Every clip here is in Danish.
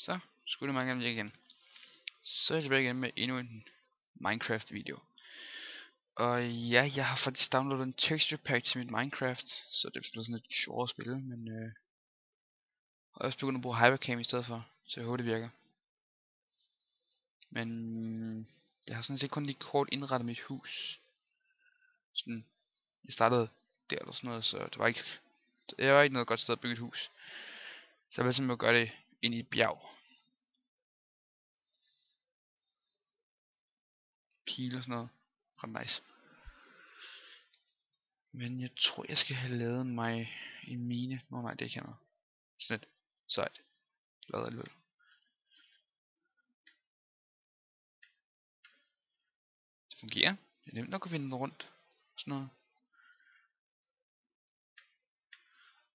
Så skulle det meget gerne igen. Så er jeg tilbage igen med endnu en Minecraft video. Og ja, jeg har faktisk downloadet en texture pack til mit Minecraft, så det bliver sådan lidt sjovere at spille, men jeg har også begyndt at bruge Hypercam i stedet for, så jeg håber det virker. Men jeg har sådan set kun lige kort indrettet mit hus. Sådan, jeg startede der eller sådan noget, så det var ikke noget godt sted at bygge et hus. Så jeg vil simpelthen gøre det ind i et bjerg. Pile og sådan noget. Ret nice. Men jeg tror jeg skal have lavet mig en mine. Nej, det kan jeg. Sådan lidt sejt. Lavet alligevel. Det fungerer. Det er nemt nok at finde den rundt. Sådan noget.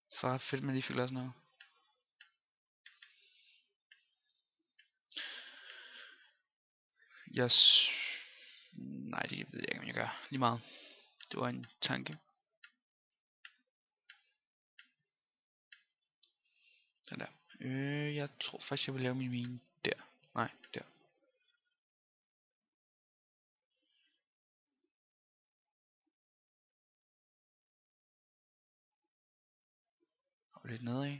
Det er ret fedt, man lige fik lavet sådan noget. Nej, det ved jeg ikke, om jeg gør. Lige meget. Det var en tanke. Den der. Jeg tror faktisk, jeg vil lave min mine der. Nej, der. Og lidt nedad.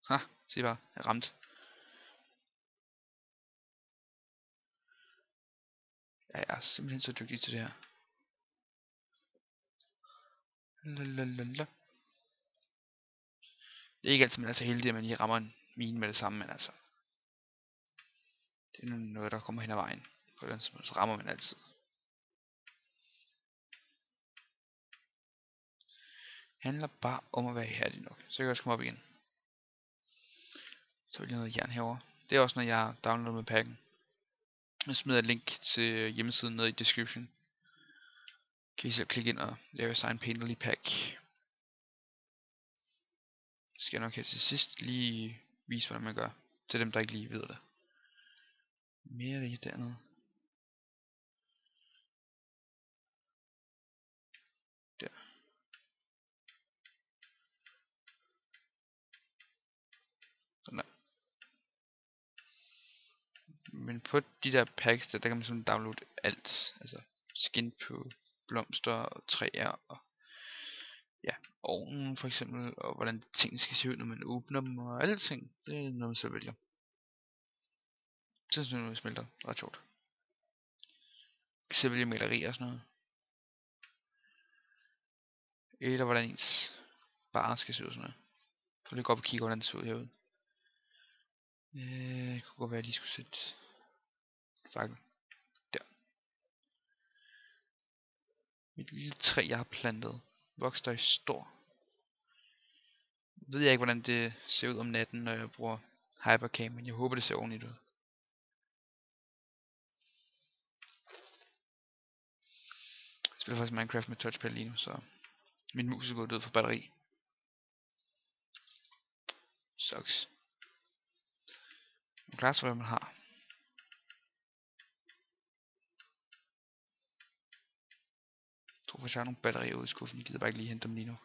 Ha, se bare. Jeg ramte. Jeg er simpelthen så dygtig til det her. Lalalala. Det er ikke altid, man er så heldig, at man lige rammer en mine med det samme, men altså. Det er noget, der kommer hen ad vejen. På den så rammer man altid. Det handler bare om at være hærdig nok. Så kan jeg også komme op igen. Så vil jeg noget jern herovre. Det er også noget, jeg har downloadet med pakken. Jeg smider et link til hjemmesiden nede i description. Kan I selv klikke ind og lave sig en painterly pack. Skal jeg nok her til sidst lige vise, hvordan man gør. Til dem, der ikke lige ved det. Mere af det dernede. Der. Sådan der. Men på de der packs, der kan man sådan downloade alt. Altså skin på blomster og træer og ja, ovnen for eksempel, og hvordan tingene skal se ud, når man åbner dem, og alle ting. Det er noget, man selv vælger. Så synes jeg, noget smelter. Ret sjovt. Så vælge malerier og sådan noget. Eller hvordan ens bar skal se ud sådan noget. Så lige gå op og kigge, hvordan det ser ud herude. Det kunne godt være, at jeg lige skulle sætte fakkel der. Mit lille træ, jeg har plantet, vokser i stor. Ved jeg ikke, hvordan det ser ud om natten, når jeg bruger Hypercam, men jeg håber, det ser ordentligt ud. Jeg spiller faktisk Minecraft med touchpad lige nu, så min mus er gået død for batteri. Sucks. Men klart, hvad man har. Jeg tror faktisk, jeg har nogle batterier ude i skuffen. Jeg gider bare ikke lige hente dem lige nu.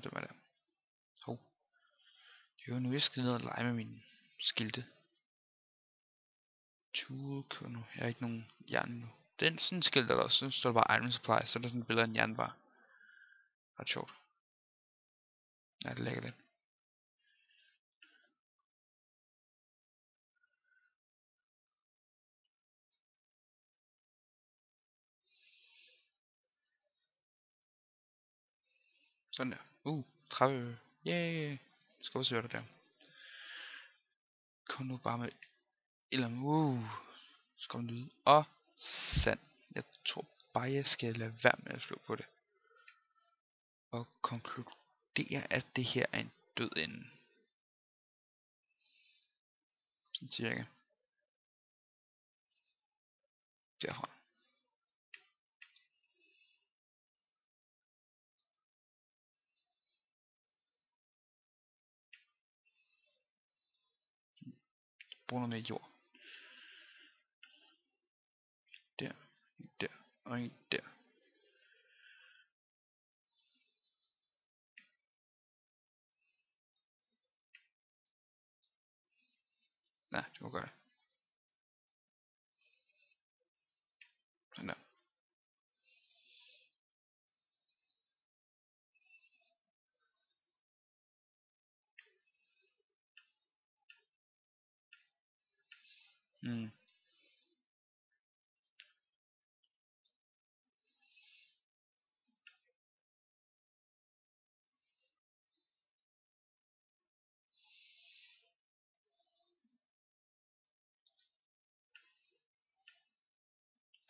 Det var der. Hov. Jo, nu er jeg skal ned og lege med mine skilte. Kører nu. Jeg har ikke nogen jern nu. Den sådan en skilt er der også. Så står der bare iron supply. Så er der sådan et billede af en jernbar. Ret sjovt. Ja, det lægger lidt. Sådan der. 30. Yay. Skal også høre det der. Kom nu bare med. Eller så kom det ud. Og sand. Jeg tror bare, jeg skal lade være med at slå på det. Og konkludere, at det her er en død ende. Sådan cirka. Derfra. Brug noget mere jord. Der. Der. Og en der. Nej, det må gøre det. Sådan der. Mm.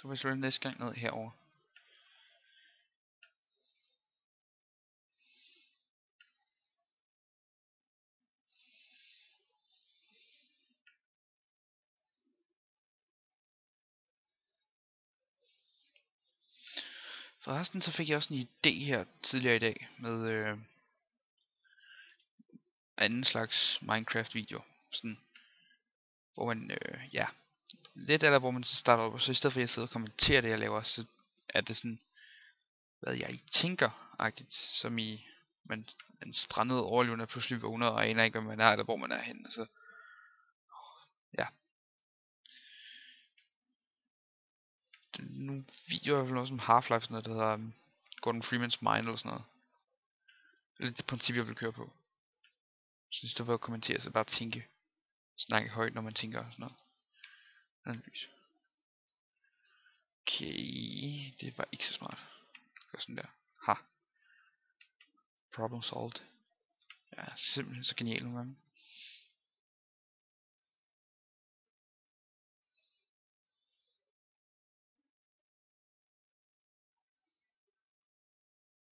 Så vil jeg slå næste gang ned herover. Forresten så fik jeg også en idé her tidligere i dag med anden slags Minecraft video. Sådan, hvor man, ja, lidt eller hvor man så starter op, og så i stedet for at jeg sidder og kommenterer det jeg laver, så er det sådan, hvad jeg tænker-agtigt, som i, man strandede overlevende pludselig vågner og aner ikke, hvad man er, eller hvor man er henne. Altså, ja. Det er nogle videoer, i hvert fald noget som Half-Life, sådan noget, der hedder Gordon Freeman's Mind, eller sådan noget. Det er lidt det princip, jeg vil køre på. Så i stedet for at kommentere, så bare tænke. Snakke højt, når man tænker og sådan noget. Analyse. Okay, det var ikke så smart. Gør sådan der. Ha. Problem solved. Ja, simpelthen så genialt nogle gange.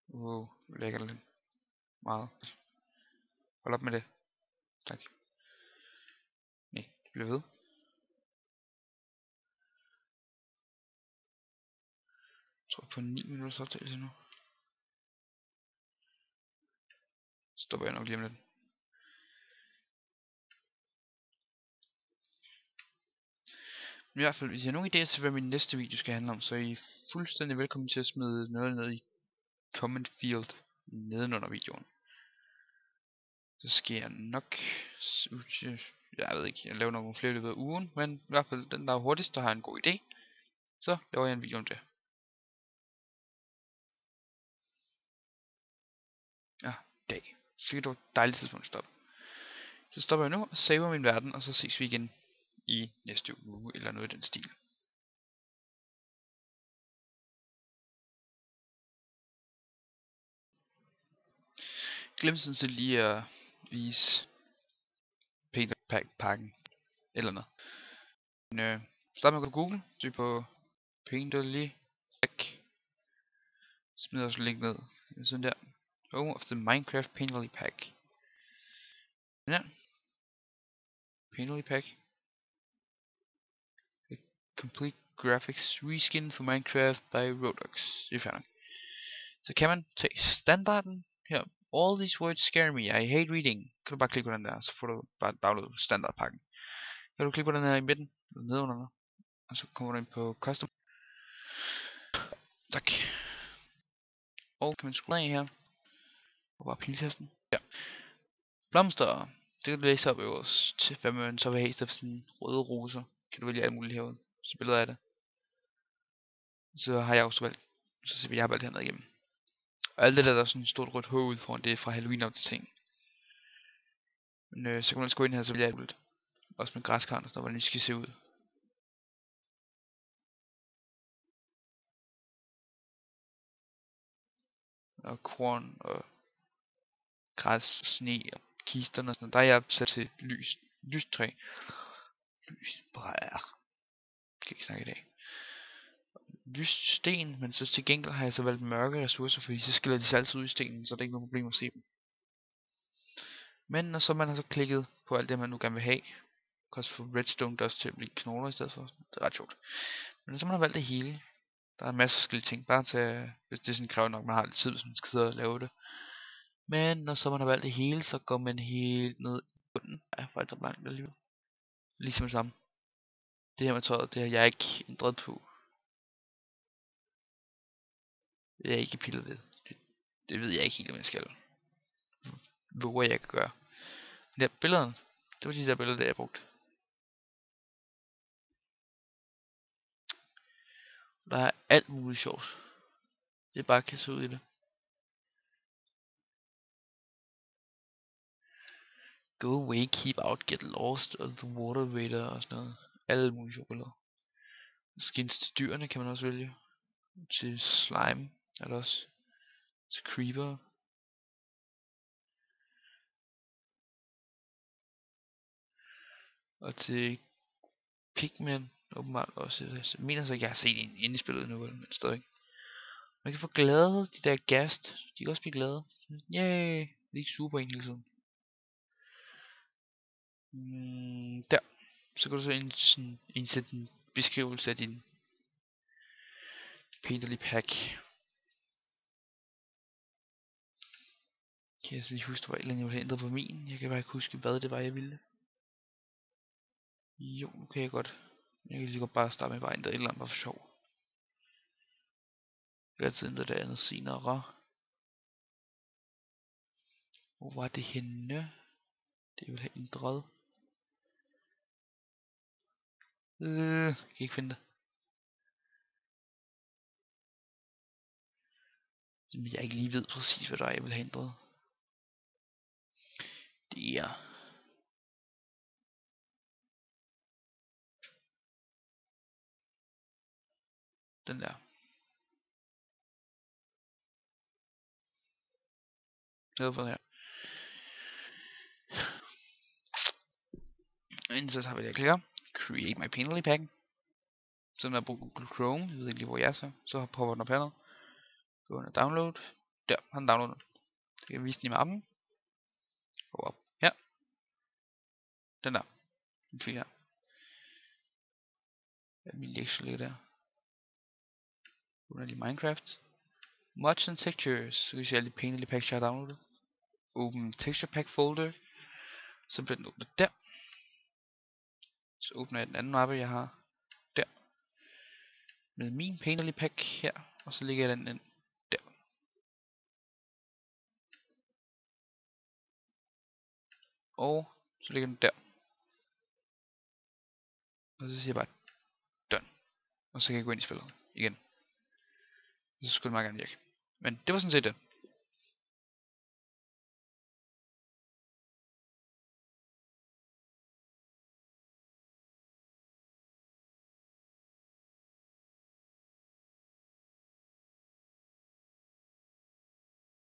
Wow, lækker det lidt. Meget. Hold op med det. Tak. Nej, det bliver ved. Jeg tror på 9 minutters optagelse nu. Stopper jeg nok lige om lidt. Men i hvert fald, hvis I har nogen idéer til, hvad min næste video skal handle om, så er I fuldstændig velkommen til at smide noget ned i comment field nedenunder videoen. Så skal jeg nok, jeg ved ikke, jeg laver nogle flere i løbet af ugen, men i hvert fald den der er hurtigst, der har en god idé, så laver jeg en video om det. Ja, dag. Så det var et dejligt tidspunkt at stoppe. Så stopper jeg nu og saver min verden, og så ses vi igen i næste uge, eller noget i den stil. Glem sådan set lige at vise Painter pakken eller noget. Men start med at gå på Google, søg på Painterly Pack. Smid også link ned. Sådan der. Home of the Minecraft Painterly Pack. Ja. Painterly Pack. A complete graphics reskin for Minecraft by Roblox. Det er færdigt. Så kan man tage standarden her. All these words scare me. I hate reading. Kan du bare klikke på den der, så får du bare download standardpakken. Kan du klikke på den her i midten, nedenunder, og så kommer du ind på custom. Tak. Og kan man scrolle af her. Og bare piltasten. Ja. Blomster. Det kan du læse op øverst til, hvad man så vil have i stedet for sådan røde roser. Kan du vælge alt muligt herude. Så billeder af det. Så har jeg også valgt. Så ser vi, jeg har valgt hernede igennem. Og alt det der er sådan et stort rødt H ud foran, det er fra Halloween op til ting. Men så kan man også gå ind her, så vil jeg alt muligt. Også med græskarn og sådan noget, hvordan de skal se ud. Og korn og græs, sne og kisterne og sådan noget. Der er jeg sat til lystræ. Lysbræer. Kan ikke snakke i dag. Lyst sten, men så til gengæld har jeg så valgt mørke ressourcer, fordi så skiller de sig altid ud i stenen, så det er ikke noget problem at se dem. Men når så man har så klikket på alt det man nu gerne vil have, kan også få redstone dust til at blive knogler i stedet for. Det er ret sjovt. Men så man har valgt det hele, der er en masse forskellige ting, bare til, hvis det sådan kræver nok, man har lidt tid, hvis man skal sidde og lave det. Men når så man har valgt det hele, så går man helt ned i bunden. Ja, faktisk ret langt alligevel. Ligesom det samme. Det her med tøjet, det har jeg ikke ændret på. Det er ikke pillet ved. Det ved jeg ikke helt, om jeg skal. Våger jeg kan gøre. Men der billederne, det var de der billeder, der jeg brugte. Der er alt muligt sjovt. Det er bare at kaste ud i det. Go away, keep out, get lost, og the water raider og sådan noget. Alle mulige sjove billeder. Skins til dyrene kan man også vælge. Til slime er der også. Til creeper. Og til pigmen åbenbart også. Jeg mener så ikke, jeg har set en inde i spillet nu, men stadig. Man kan få glade, de der gast. De kan også blive glade. Yay! De er ikke super en hele tiden. Der. Så kan du så indsætte en beskrivelse af din Painterly pack. Kan jeg så lige huske, der var et eller andet, jeg ville have ændret på min. Jeg kan bare ikke huske, hvad det var, jeg ville. Jo, nu kan jeg godt. Jeg kan lige godt bare starte med bare at ændre et eller andet, bare for sjov. Jeg kan altid ændre det andet senere. Hvor var det henne? Det jeg ville have ændret. Jeg kan ikke finde det. Jeg ikke lige ved præcis, hvad der er, jeg vil have ændret. Det er... den der. Nede på den her. Og så har vi det, jeg klikker. Create my Painterly pack. Så når jeg bruger Google Chrome, jeg ved ikke lige hvor jeg er så popper den op hernede. Gå under download. Der, han downloader den. Så kan jeg vise den i mappen. Gå op her. Den der. Den fik her. Min lektie ligger der. Under lige Minecraft. Mods and textures. Så kan vi se alle de Painterly packs, jeg har downloadet. Open texture pack folder. Så bliver den åbnet der. Så åbner jeg den anden mappe, jeg har der. Med min Painterly pack her. Og så lægger jeg den ind der. Og så ligger den der. Og så siger jeg bare done. Og så kan jeg gå ind i spillet igen. Så skulle det meget gerne virke. Men det var sådan set det.